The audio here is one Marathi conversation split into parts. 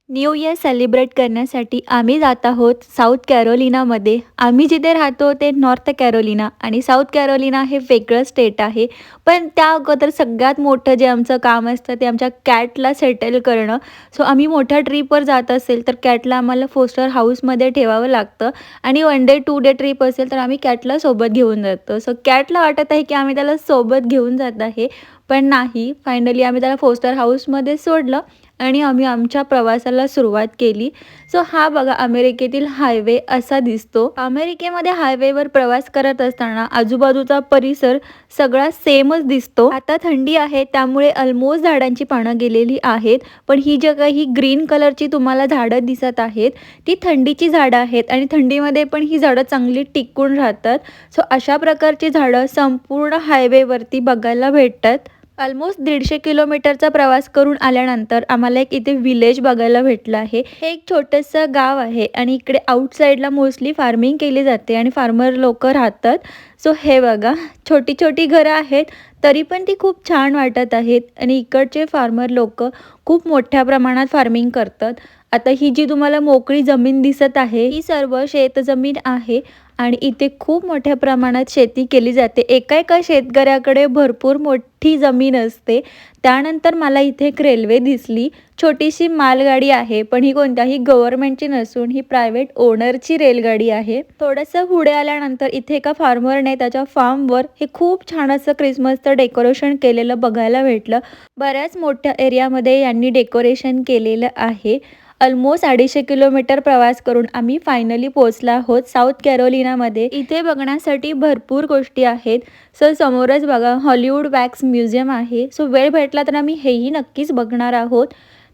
न्यू इयर सेलिब्रेट करण्यासाठी आम्ही जात आहोत साऊथ कॅरोलिनामध्ये. आम्ही जिथे राहतो ते नॉर्थ कॅरोलिना आणि साऊथ कॅरोलिना हे वेगळं स्टेट आहे. पण त्या अगोदर सगळ्यात मोठं जे आमचं काम असतं ते आमच्या कॅटला सेटल करणं. सो आम्ही मोठ्या ट्रिपवर जात असेल तर कॅटला आम्हाला फोस्टर हाऊसमध्ये ठेवावं लागतं आणि 1 डे 2 डे ट्रिप असेल तर आम्ही कॅटला सोबत घेऊन जातो. सो कॅटला वाटत आहे की आम्ही त्याला सोबत घेऊन जात आहे, पण नाही. फायनली आम्ही त्याला फोस्टर हाऊसमध्ये सोडलं आणि आम्ही आमच्या प्रवासाला सुरुवात केली. सो हा बघा अमेरिकेतील हायवे असा दिसतो. अमेरिकेमध्ये हायवेवर प्रवास करत असताना आजूबाजूचा परिसर सगळा सेमच दिसतो. आता थंडी आहे त्यामुळे ऑलमोस्ट झाडांची पानं गेलेली आहेत, पण ही जी काही ग्रीन कलरची तुम्हाला झाडं दिसत आहेत ती थंडीची झाडं आहेत आणि थंडीमध्ये पण ही झाडं चांगली टिकून राहतात. सो अशा प्रकारची झाडं संपूर्ण हायवेवरती बघायला भेटतात. ऑलमोस्ट 150 किलोमीटरचा प्रवास करून आल्यानंतर आम्हाला एक इथे विलेज बघायला भेटलं आहे. हे एक छोटंसं गाव आहे आणि इकडे आउटसाईडला मोस्टली फार्मिंग केली जाते आणि फार्मर लोक राहतात. सो हे बघा छोटी छोटी घरं आहेत, तरी पण ती खूप छान वाटत आहेत आणि इकडचे फार्मर लोक खूप मोठ्या प्रमाणात फार्मिंग करतात. आता ही जी तुम्हाला मोकळी जमीन दिसत आहे ही सर्व शेतजमीन आहे आणि इथे खूप मोठ्या प्रमाणात शेती केली जाते. एका एका शेतकऱ्याकडे भरपूर मोठी जमीन असते. त्यानंतर मला इथे एक रेल्वे दिसली. छोटीशी मालगाडी आहे, पण ही कोणत्याही गव्हर्नमेंटची नसून ही प्रायव्हेट ओनरची रेलगाडी आहे. थोडंसं पुढे आल्यानंतर इथे एका फार्मरने त्याच्या फार्मवर हे खूप छान असं क्रिसमसचं डेकोरेशन केलेलं बघायला भेटलं. बऱ्याच मोठ्या एरियामध्ये यांनी डेकोरेशन केलेलं आहे. ऑलमोस्ट 250 किलोमीटर प्रवास करून आम्ही फायनली पोहोचलो आहोत साऊथ कॅरोलिनामध्ये. इथे बघण्यासाठी भरपूर गोष्टी आहेत. सो समोरच बघा हॉलिवूड वॅक्स म्युझियम आहे. सो वेळ भेटला तर आम्ही हेही नक्कीच बघणार आहोत.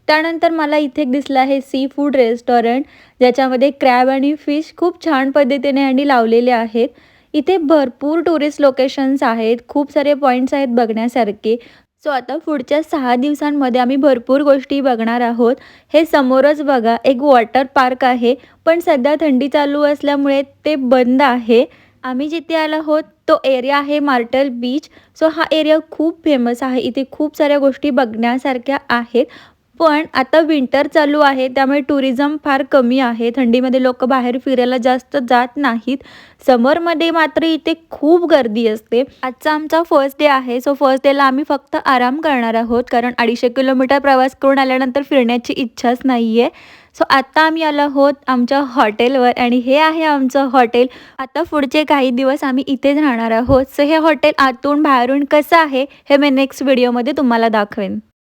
त्यानंतर मला इथे एक दिसलं आहे सी फूड रेस्टॉरंट, ज्याच्यामध्ये क्रॅब आणि फिश खूप छान पद्धतीने यांनी लावलेले आहेत. इथे भरपूर टुरिस्ट लोकेशन्स आहेत, खूप सारे पॉईंट्स आहेत बघण्यासारखे. सो आता पुढच्या 6 दिवसांमध्ये आम्ही भरपूर गोष्टी बघणार आहोत. हे समोरच बघा एक वॉटर पार्क आहे, पण सध्या थंडी चालू असल्यामुळे ते बंद आहे. आम्ही जिथे आलो आहोत तो एरिया आहे मार्टल बीच. सो हा एरिया खूप फेमस आहे. इथे खूप साऱ्या गोष्टी बघण्यासारख्या आहेत. पण आता विंटर चालू आहे त्यामुळे टुरिझम फार कमी आहे. थंडीमध्ये लोक बाहेर फिरायला जास्त जात नाहीत. समरमध्ये मात्र इथे खूप गर्दी असते. आजचा आमचा फर्स्ट डे आहे. सो फर्स्ट डेला आम्ही फक्त आराम करणार आहोत, कारण 250 किलोमीटर प्रवास करून आल्यानंतर फिरण्याची इच्छाच नाही आहे. सो आत्ता आम्ही आलो आहोत आमच्या हॉटेलवर आणि हे आहे आमचं हॉटेल. आता पुढचे काही दिवस आम्ही इथेच राहणार आहोत. सो हे हॉटेल आतून बाहेरून कसं आहे हे मी नेक्स्ट व्हिडिओमध्ये तुम्हाला दाखवेन.